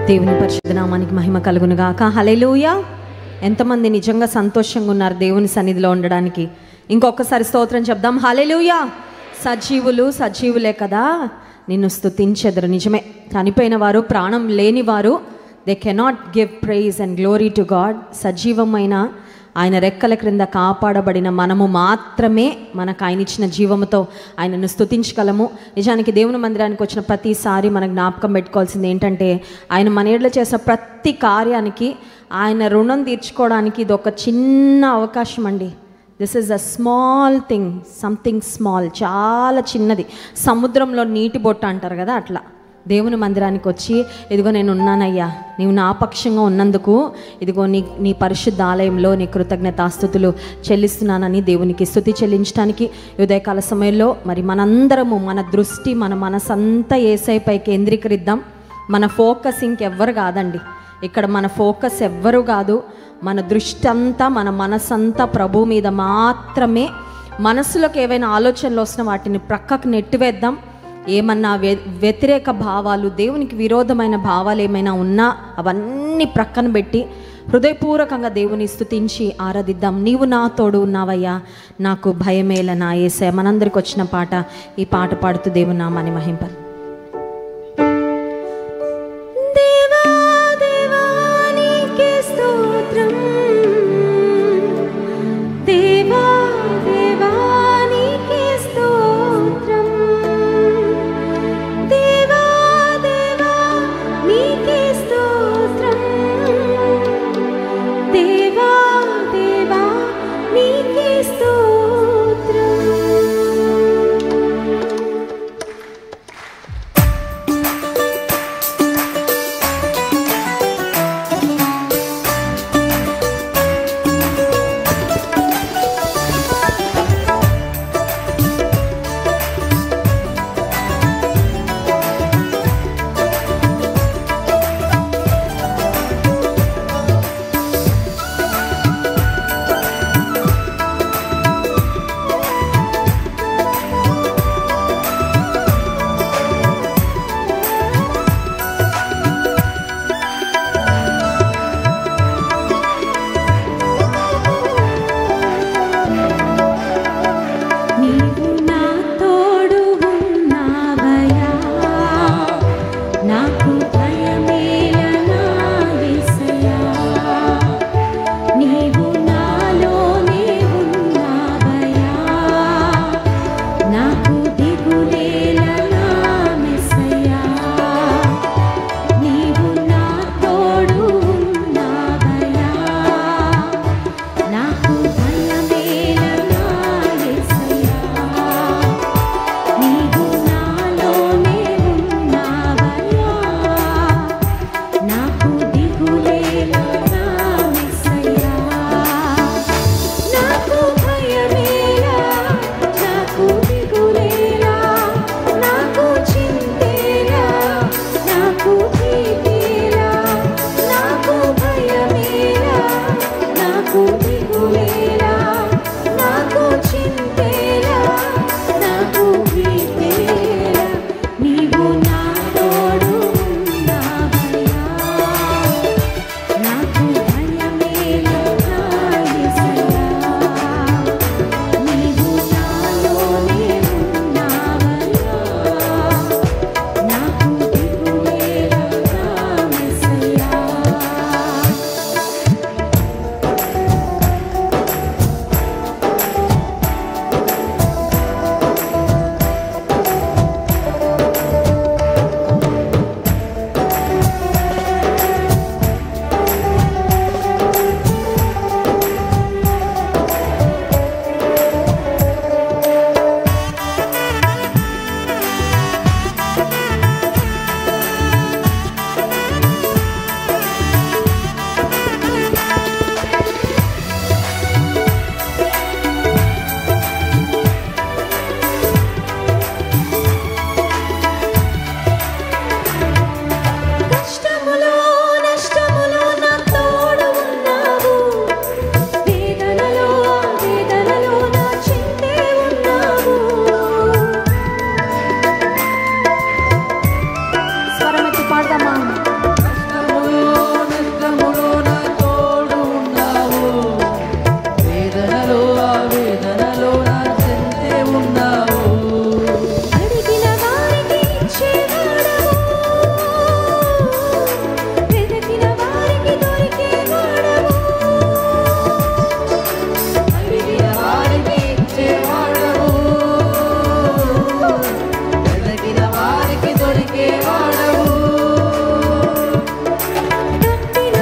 దేవుని పరిశుద్ధ నామానికి మహిమ కలుగును గాక. హల్లెలూయా. ఎంతమంది నిజంగా సంతోషంగా ఉన్నారు దేవుని సన్నిధిలో ఉండడానికి? ఇంకొకసారి స్తోత్రం చెప్దాం. హల్లెలూయా. సజీవులే కదా నిన్ను స్తుతించెదరు. నిజమే, చనిపోయిన వారు, ప్రాణం లేని వారు, they cannot give praise and glory to God. సజీవమైన ఆయన రెక్కల క్రింద కాపాడబడిన మనము మాత్రమే మనకు ఆయన ఇచ్చిన జీవముతో ఆయనను స్తుతించగలము. నిజానికి దేవుని మందిరానికి వచ్చిన ప్రతిసారి మనకు జ్ఞాపకం పెట్టుకోవాల్సింది ఏంటంటే, ఆయన మన ఏళ్ళలో చేసిన ప్రతి కార్యానికి ఆయన రుణం తీర్చుకోవడానికి ఇది ఒక చిన్న అవకాశం అండి. This is a small thing, something small, చాలా చిన్నది. సముద్రంలో నీటి బొట్టు అంటారు కదా, అట్లా దేవుని మందిరానికి వచ్చి, ఇదిగో నేను ఉన్నానయ్యా, నీవు నా పక్షంగా ఉన్నందుకు ఇదిగో నీ పరిశుద్ధ ఆలయంలో నీ కృతజ్ఞతాస్తుతులు చెల్లిస్తున్నానని దేవునికి స్తుతి చెల్లించడానికి ఉదయకాల సమయంలో మరి మనందరము మన దృష్టి, మన మనసంతా యేసయ్యపై కేంద్రీకరిద్దాం. మన ఫోకస్ ఇంకెవ్వరు కాదండి ఇక్కడ, మన ఫోకస్ ఎవ్వరు కాదు. మన దృష్టి అంతా, మన మనసంతా ప్రభు మీద మాత్రమే. మనసులోకి ఏవైనా ఆలోచనలు వస్తున్న వాటిని ప్రక్కకు నెట్టివేద్దాం. ఏమన్నా వ్యతిరేక భావాలు, దేవునికి విరోధమైన భావాలు ఏమైనా ఉన్నా అవన్నీ ప్రక్కన పెట్టి హృదయపూర్వకంగా దేవుని స్తుతించి ఆరాధిద్దాం. నీవు నా తోడు ఉన్నావయ్యా, నాకు భయమేల నా యేసయ్య. మనందరికి వచ్చిన పాట, ఈ పాట పాడుతూ దేవుని నామాన్ని మహింప. కష్టములో నా తోడు ఉన్నావు, వేదనలో ఆ వేదనలో నా చెంతే ఉన్నావు. అడిగిన వారికి ఇచ్చేవాడవు, వెతికిన వారికి దొరికేవాడవు. అడిగిన వారికి ఇచ్చేవాడవు, వెతికిన వారికి దొరికేవాడవు. కట్టిన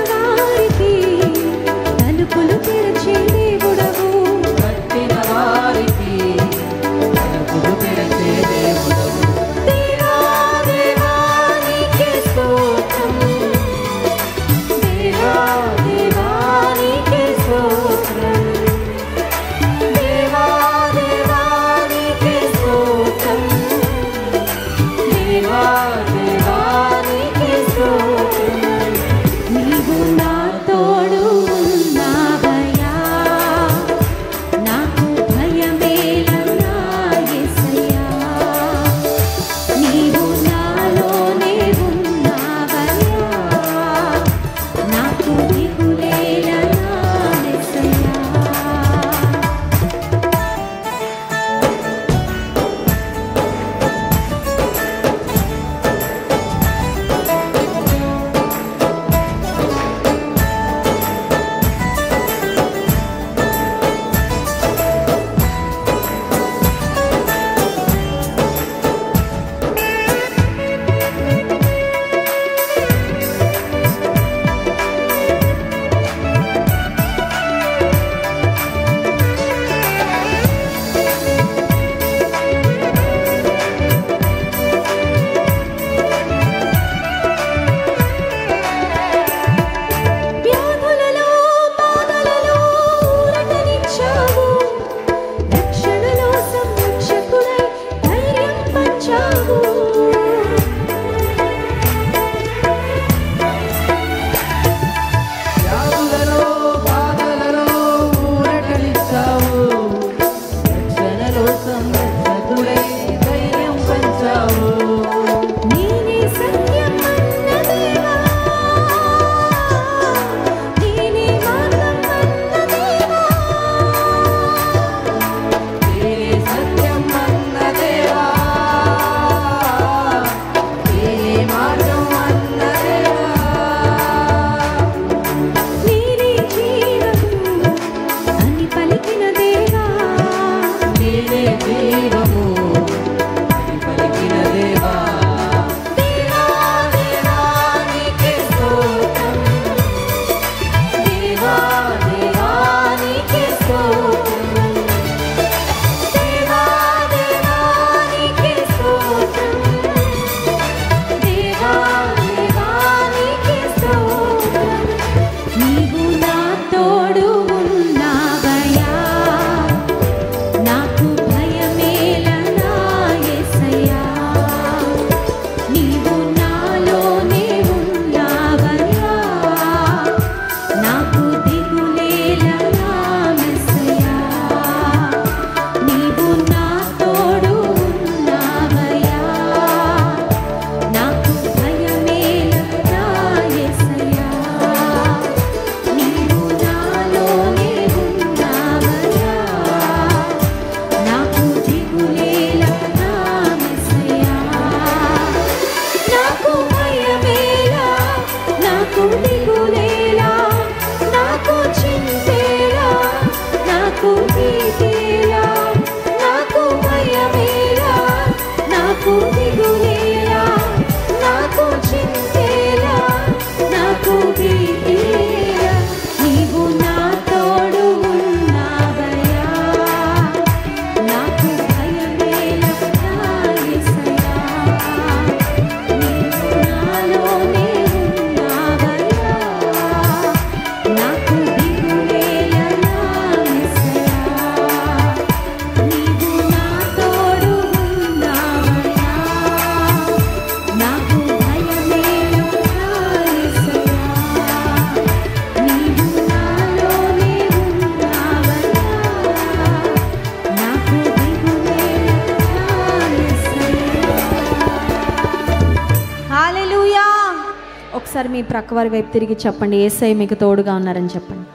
ఒకసారి మీ ప్రక్క వారి వైపు తిరిగి చెప్పండి, యేసయ్య మీకు తోడుగా ఉన్నారని చెప్పండి.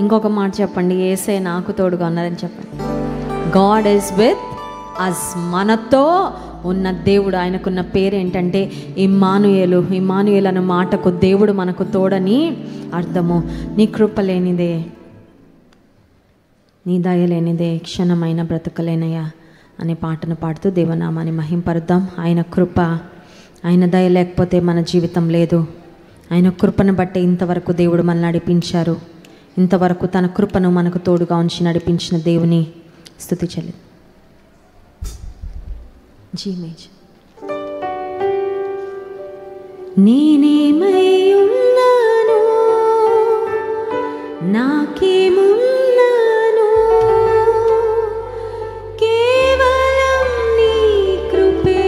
ఇంకొక మాట చెప్పండి, యేసయ్య నాకు తోడుగా ఉన్నారని చెప్పండి. God is with us. మనతో ఉన్న దేవుడు. ఆయనకున్న పేరు ఏంటంటే ఇమ్మానుయేలు. ఇమ్మానుయేలు అన్న మాటకు దేవుడు మనకు తోడని అర్థము. నీ కృప లేనిదే, నీ దయ లేనిదే క్షణమైన బ్రతకలేనయ్యా అనే పాటను పాడుతూ దేవనామాన్ని మహింపరుద్దాం. ఆయన కృప, ఆయన దయ లేకపోతే మన జీవితం లేదు. ఆయన కృపను బట్టి ఇంతవరకు దేవుడు మనల్ని నడిపించారు. ఇంతవరకు తన కృపను మనకు తోడుగా ఉంచి నడిపించిన దేవుని స్తుతి చెల్లి. నేనేమై ఉన్నాను, నాకేమున్నాను, కేవలం నీ కృపే.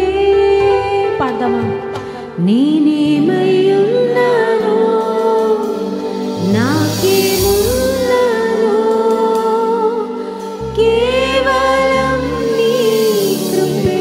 పాడదామా? నేనేమై ఉన్నాను, నాకేమున్నాను, కేవలం నీ కృపే.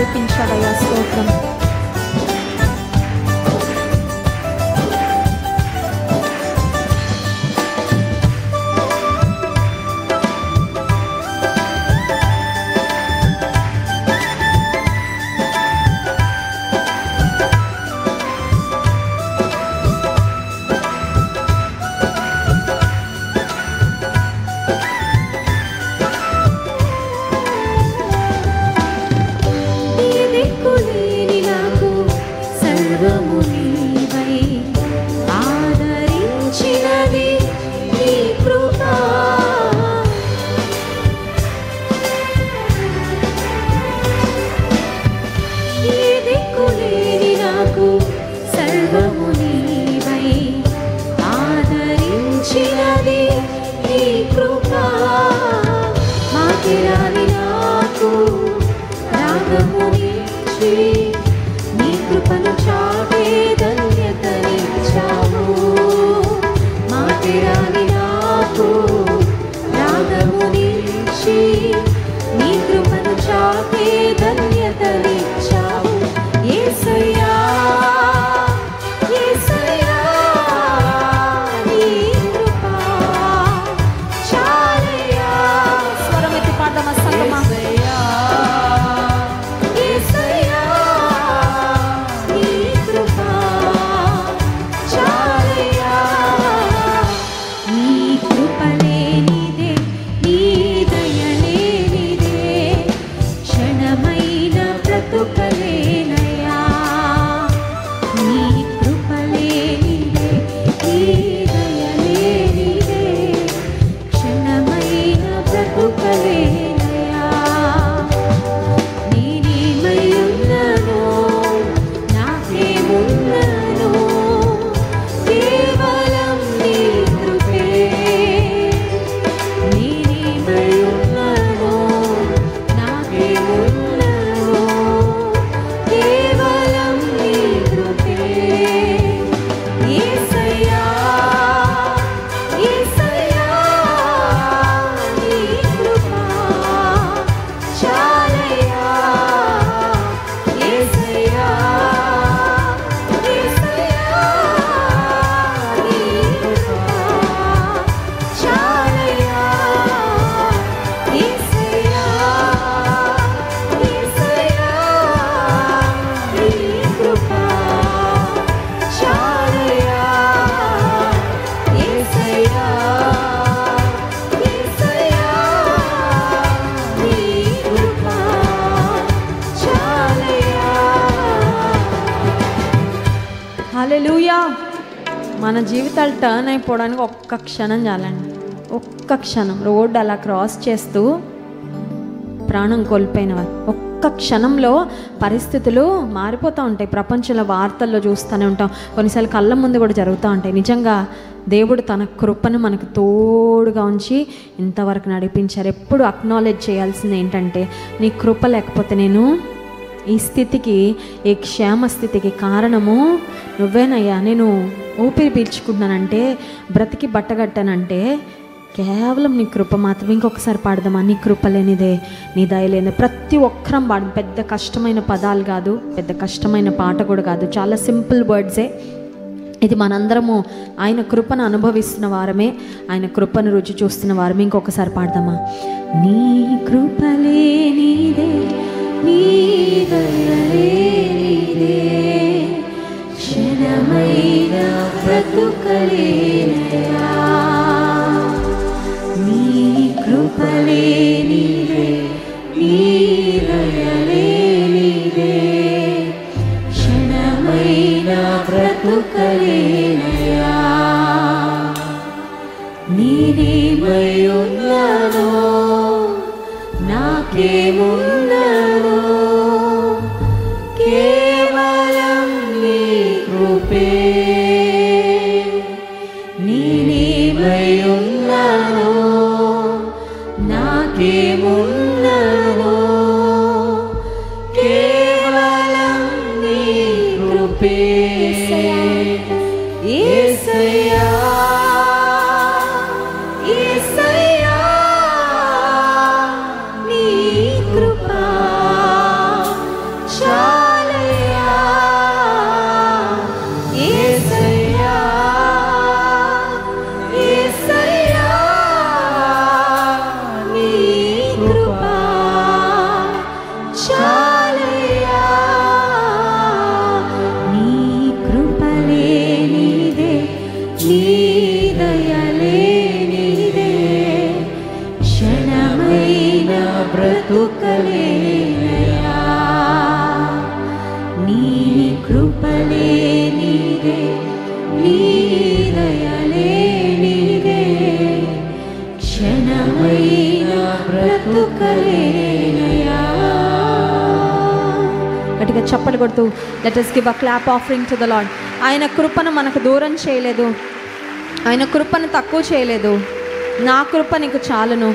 నడిపించాడయ్యా. స్తోత్రం. హల్లెలూయా. మన జీవితాలు టర్న్ అయిపోవడానికి ఒక్క క్షణం చాలండి. ఒక్క క్షణం రోడ్డు అలా క్రాస్ చేస్తూ ప్రాణం కోల్పోయిన వారు ఒక్క క్షణంలో పరిస్థితులు మారిపోతూ ఉంటాయి. ప్రపంచంలో వార్తల్లో చూస్తూనే ఉంటాం, కొన్నిసార్లు కళ్ళ ముందు కూడా జరుగుతూ ఉంటాయి. నిజంగా దేవుడు తన కృపను మనకు తోడుగా ఉంచి ఇంతవరకు నడిపించారు. ఎప్పుడు అక్నాలెడ్జ్ చేయాల్సింది ఏంటంటే, నీ కృప లేకపోతే నేను ఈ స్థితికి, ఈ క్షేమ స్థితికి కారణము నువ్వేనయ్యా. నేను ఊపిరి పీల్చుకుంటున్నానంటే, బ్రతికి బట్టగట్టానంటే కేవలం నీ కృప మాత్రమే. ఇంకొకసారి పాడదామా? నీ కృప లేనిదే, నీ దయ లేనిదే. ప్రతి ఒక్కరం పాడదాం. పెద్ద కష్టమైన పదాలు కాదు, పెద్ద కష్టమైన పాట కూడా కాదు, చాలా సింపుల్ వర్డ్సే. ఇది మనందరము ఆయన కృపను అనుభవిస్తున్న వారమే, ఆయన కృపను రుచి చూస్తున్న వారమే. ఇంకొకసారి పాడదామా? నీ కృప లేనిదే, నీ దయ లేనిదే, క్షణమైన బ్రతుకలేనయా. నీ కృప లేనిదే, నీ దయ లేనిదే, క్షణమైన బ్రతుకలేనయా. నేనేమై ఉన్నానో, నాకేమున్నానో, కేవలం నీ కృపే. నేనేమై ఉన్నానో, నాకేమున్నానో, కేవలం నీ కృపే. యేసయ్యా, యేసయ్యా, నీ కృప బ్రతుకలేనయా నీ కృపలే నీదే నీ దయలే నీదే క్షణమైన బ్రతుకలేనయా. గట్టిగా చప్పలు కొడుతూ let us give a clap offering to the Lord. ఆయన కృపను మనకు దూరం చేయలేదు, ఆయన కృపను తక్కువ చేయలేదు. నా కృప నీకు చాలును,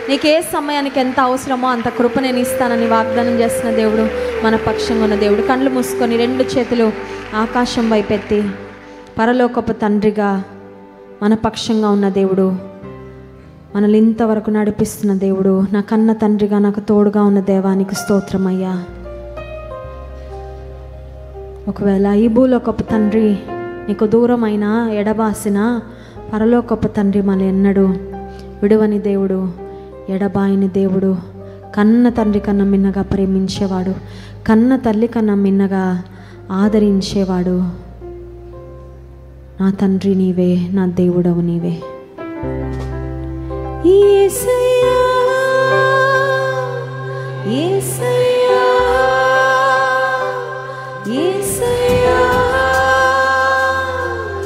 నీకు ఏ సమయానికి ఎంత అవసరమో అంత కృప నేను ఇస్తానని వాగ్దానం చేస్తున్న దేవుడు, మన పక్షంగా ఉన్న దేవుడు. కళ్ళు మూసుకొని రెండు చేతులు ఆకాశం వైపెత్తి, పరలోకపు తండ్రిగా మన పక్షంగా ఉన్న దేవుడు, మనల్ని ఇంతవరకు నడిపిస్తున్న దేవుడు, నా కన్న తండ్రిగా నాకు తోడుగా ఉన్న దేవానికి స్తోత్రమయ్యా. ఒకవేళ ఈ భూలోకపు తండ్రి నీకు దూరమైన ఎడబాసిన, పరలోకపు తండ్రి మన ఎన్నడు విడువని దేవుడు, ఎడబాయిని దేవుడు, కన్న తండ్రి కన్నా మిన్నగా ప్రేమించేవాడు, కన్న తల్లి కన్నా మిన్నగా ఆదరించేవాడు. నా తండ్రి నీవే, నా దేవుడవు నీవే. యేసయ్యా యేసయ్యా యేసయ్యా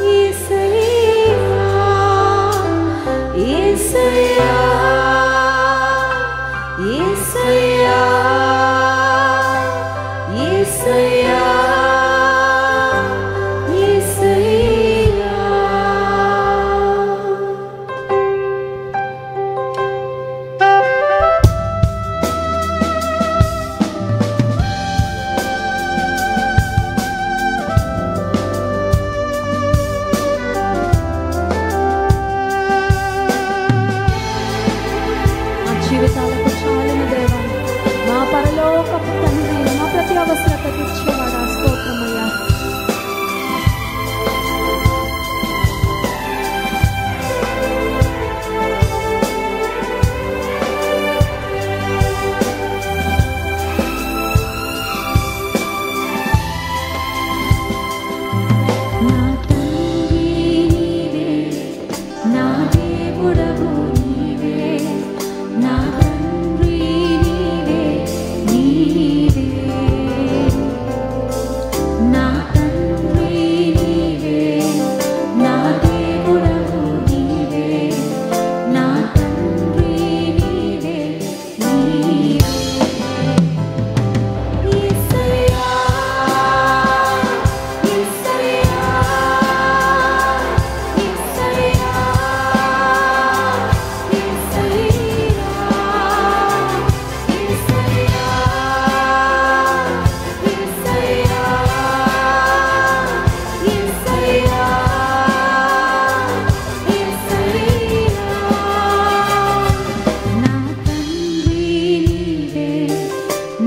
యేసయ్యా యేసయ్యా యేసయ్యా యేసయ్యా. జీవితాలకు చాలును దేవా, మా పరలోకపు తండ్రి, మా ప్రతి అవసరత తీర్చేవాడా, స్తోత్రమయ్యా. నా తండ్రి నీవే, నా దేవుడవు నీవే, నా తండ్రి నీవే నీవే, నా తండ్రి నీవే, నా దేవుడవు నీవే, నా తండ్రి నీవే నీవే. యేసయ్యా యేసయ్యా యేసయ్యా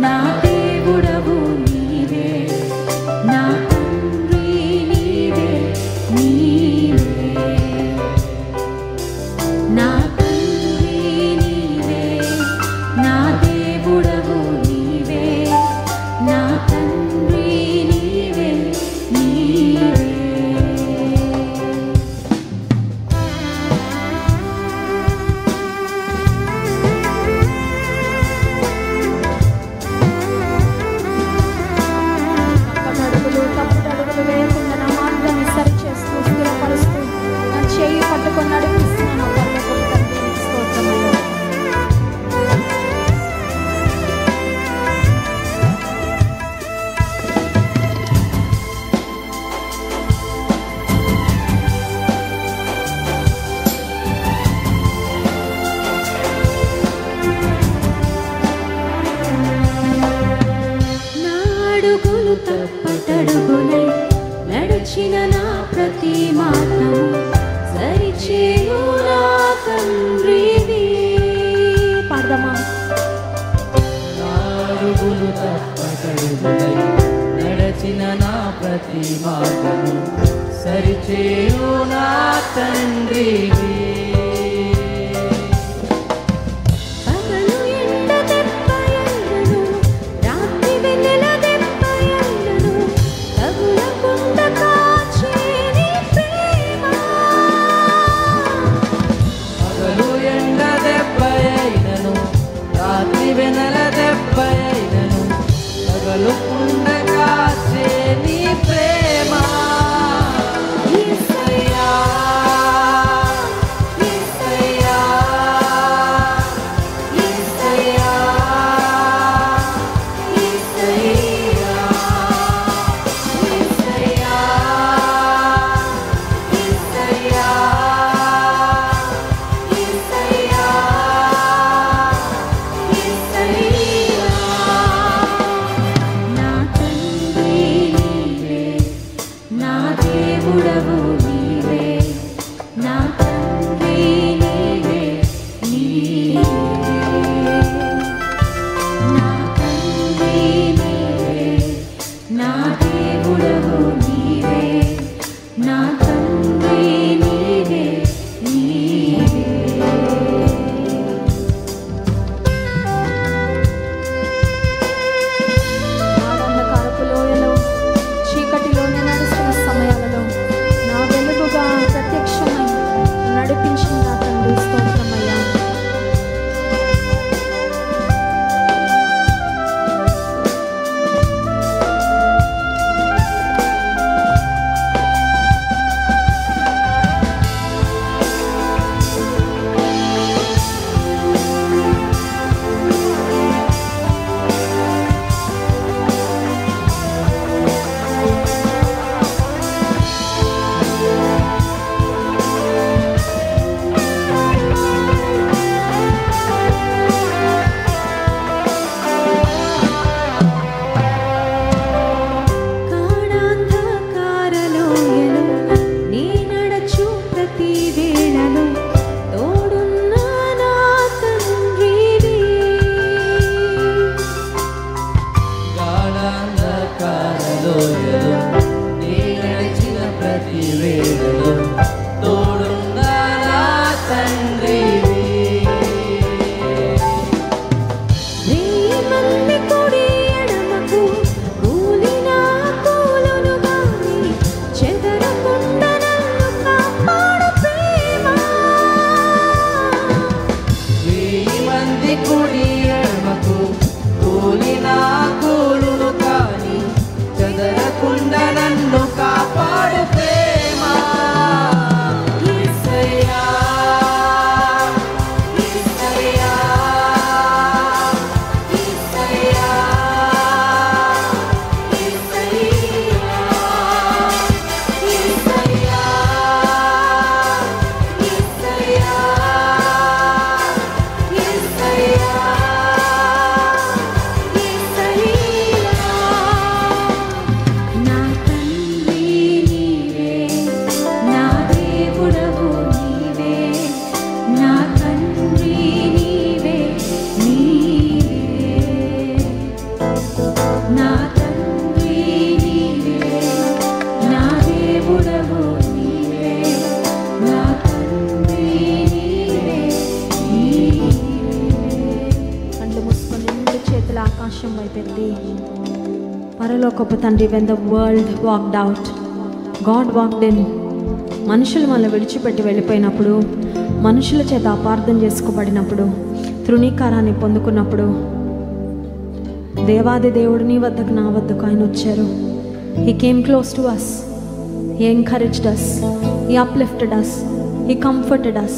నా దేవుడవు నీవే, నా తండ్రి నీవే నీవే, నా తండ్రి నీవే, నా దేవుడవు నీవే, నా తండ్రి నీవే నీవే. తప్పుడడుగులు వేయకుండా నా మార్గాన్ని సరిచేస్తూ స్థిరపరుస్తూ నా చేయి పట్టుకొని నడిపిస్తున్నాను. పరలోకపు తండ్రి స్తోత్రమయ్యా. నా అడుగులు తప్పటడుగులై నడిచిన నా ప్రతి మార్గము సరిచేయు నా తండ్రివి. పాడదామా? నా అడుగులు తప్పటడుగులై నడచిన నా ప్రతి మార్గము సరిచేయు నా తండ్రివి. పగలు ఎండ దెబ్బ ఎండను, రాత్రి వెన్నెల దెబ్బ ఎండను, తగులకుండా కాచే నీ ప్రేమ. పగలు ఎండ దెబ్బ అయినను, రాత్రి వెనల దెబ్బ వైపు ఎత్తి, పరలోకపు తండ్రి, when the world walked out, God walked in. మనుషులు మనల్ని విడిచిపెట్టి వెళ్ళిపోయినప్పుడు, మనుషుల చేత అపార్థం చేసుకోబడినప్పుడు, తృణీకారాన్ని పొందుకున్నప్పుడు, దేవాది దేవుడు నీ వద్దకు, నా వద్దకు ఆయన వచ్చారు. He came close to us. He encouraged us. He uplifted us. He comforted us.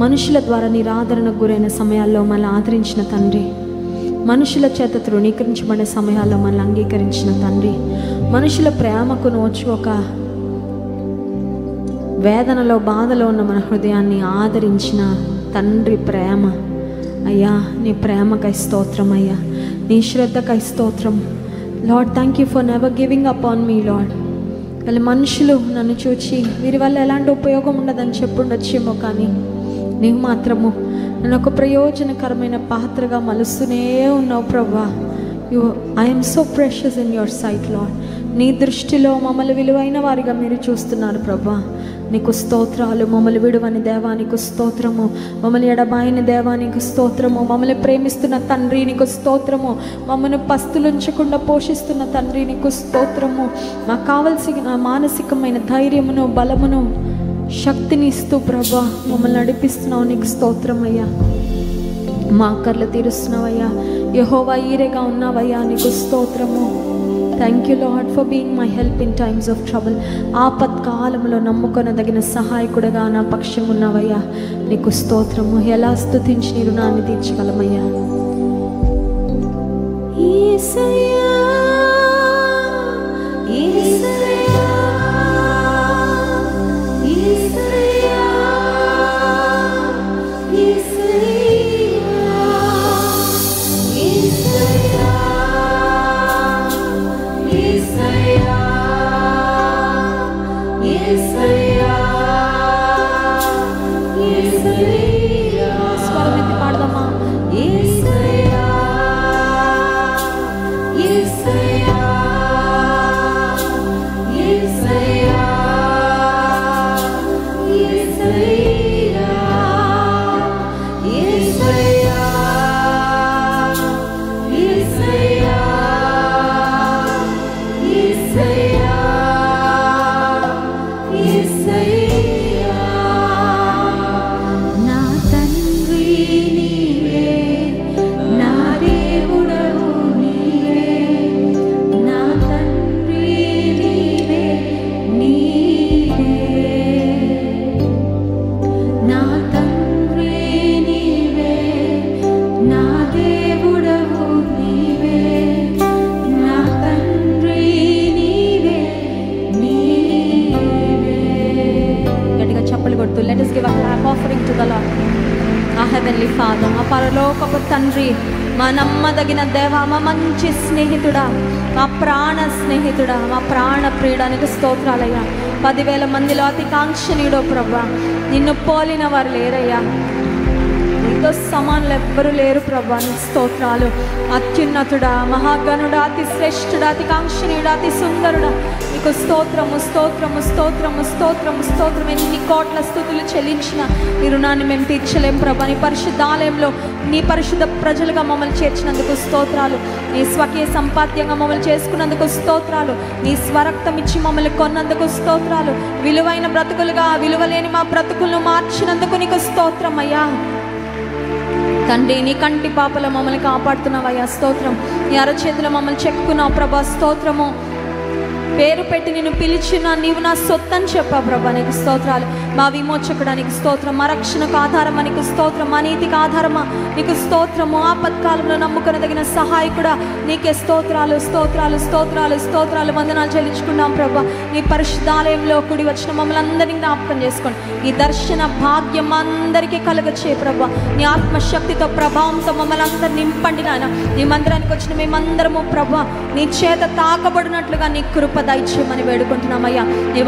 మనుషుల ద్వారా నిరాదరణకు గురైన సమయాల్లో మనల్ని ఆదరించిన తండ్రి, మనుషుల చేత తృణీకరించబడే సమయాల్లో మనల్ని అంగీకరించిన తండ్రి, మనుషుల ప్రేమకు నోచుకోక వేదనలో, బాధలో ఉన్న మన హృదయాన్ని ఆదరించిన తండ్రి ప్రేమ. అయ్యా, నీ ప్రేమకై స్తోత్రం అయ్యా, నీ శ్రద్ధకై స్తోత్రం. Lord, thank you for never giving up on me lord. వాళ్ళ మనుషులు నన్ను చూచి వీరి వల్ల ఎలాంటి ఉపయోగం ఉండదని చెప్పుండొచ్చేమో, కానీ నీవు మాత్రము నన్ను ఒక ప్రయోజనకరమైన పాత్రగా మలుస్తూనే ఉన్నావు ప్రభా. I'm so precious in your sight Lord. నీ దృష్టిలో మమ్మల్ని విలువైన వారిగా మీరు చూస్తున్నారు ప్రభా. నీకు స్తోత్రాలు. మమ్మల్ని విడువని దేవా నీకు స్తోత్రము, మమ్మల్ని ఎడబాయని దేవా నీకు స్తోత్రము, మమ్మల్ని ప్రేమిస్తున్న తండ్రి నీకు స్తోత్రము, మమ్మల్ని పస్తులుంచకుండా పోషిస్తున్న తండ్రి నీకు స్తోత్రము. మాకు కావలసిన మానసికమైన ధైర్యమును, బలమును, శక్తిని ఇస్తూ ప్రభా మమ్మల్ని నడిపిస్తున్నావు. నీకు స్తోత్రం అయ్యా. మా అక్కర్లు తీరుస్తున్నావయ్యా. యెహోవా ఈరేగా ఉన్నావయ్యా, నీకు స్తోత్రము. Thank you Lord for being my help in times of trouble. ఆపత్కాలంలో నమ్ముకొనదగిన సహాయకుడిగా నా పక్షం ఉన్నావయ్యా, నీకు స్తోత్రము. ఎలా స్తుతించి నీ రుణాన్ని తీర్చగలమయ్యా. యేసయ్యా, యేసయ్యా, యేసయ్యా, స్వరమెత్తి పాడదామా? యేసయ్యా, యేసయ్యా, యేసయ్యా, యేసయ్యా, యేసయ్యా, యేసయ్యా, యేసయ్యా, యేసయ్యా. నా తండ్రి నీవే, నా దేవుడవు నీవే, నా తండ్రి నీవే, నీవే, నా తండ్రి నీవే, నా దేవుడవు నీవే, నా తండ్రి నీవే, నీవే. గట్టిగా చప్పలు కొడుతూ let us give a clap offering to the Lord. ఆ హెవెన్లీ ఫాదర్, మా పరలోకపు తండ్రి, మా నమ్మదగిన దేవ, మా మంచి స్నేహితుడా, మా ప్రాణ స్నేహితుడా, మా ప్రాణ ప్రియుడానికి స్తోత్రాలయ్యా. 10,000 మందిలో అతి కాంక్షణీయుడో ప్రభా, నిన్ను పోలిన వారు లేరయ్యా. నీతో సమానులు ఎవ్వరూ లేరు ప్రభా. నీ స్తోత్రాలు. అత్యున్నతుడా, మహాగణుడా, అతి శ్రేష్ఠుడా, అతి కాంక్షణీయుడా, అతి సుందరుడా, నీకు స్తోత్రము, స్తోత్రము, స్తోత్రము, స్తోత్రము, స్తోత్రం. ఎన్ని కోట్ల స్తుతులు చెల్లించిన నీ రుణాన్ని మేము తీర్చలేం ప్రభా. నీ పరిశుద్ధాలయంలో నీ పరిశుద్ధ ప్రజలుగా మమ్మల్ని చేర్చినందుకు స్తోత్రాలు. నీ స్వకీయ సంపాద్యంగా మమ్మల్ని చేసుకున్నందుకు స్తోత్రాలు. నీ స్వరక్తం ఇచ్చి మమ్మల్ని కొన్నందుకు స్తోత్రాలు. విలువైన బ్రతుకులుగా విలువలేని మా బ్రతుకులను మార్చినందుకు నీకు స్తోత్రం అయ్యా. తండ్రి, నీ కంటి పాపలో మమ్మల్ని కాపాడుతున్నావయ్యా, స్తోత్రం. నీ అరచేతిలో మమ్మల్ని చెక్కున్నావు ప్రభా, స్తోత్రము. పేరు పెట్టి నిన్ను పిలిచిన నీవు నా సొత్తని చెప్పావు ప్రభా, నీకు స్తోత్రాలు. మా విమోచకుడానికి స్తోత్రం, మా రక్షణకు ఆధారమా నీకు స్తోత్రం, మా నీతికి ఆధారమా నీకు స్తోత్రము. ఆపత్కాలంలో నమ్ముకొనదగిన సహాయకుడా నీకే స్తోత్రాలు, స్తోత్రాలు, స్తోత్రాలు, స్తోత్రాలు, వందనాలు చెల్లించుకున్నాం ప్రభా. నీ పరిశుద్ధాలయంలో కూడి వచ్చిన మమ్మల్ని అందరినీ జ్ఞాపకం చేసుకోండి. ఈ దర్శన భాగ్యం అందరికీ కలుగచే ప్రభా. నీ ఆత్మశక్తితో, ప్రభావంతో మమ్మల్ని అందరు నింపండి నాయన. నీ మందిరానికి వచ్చిన మేమందరము ప్రభా నీ చేత తాకబడినట్లుగా నీ కృప దయచేయమని వేడుకుంటున్నామయ్యా. నీ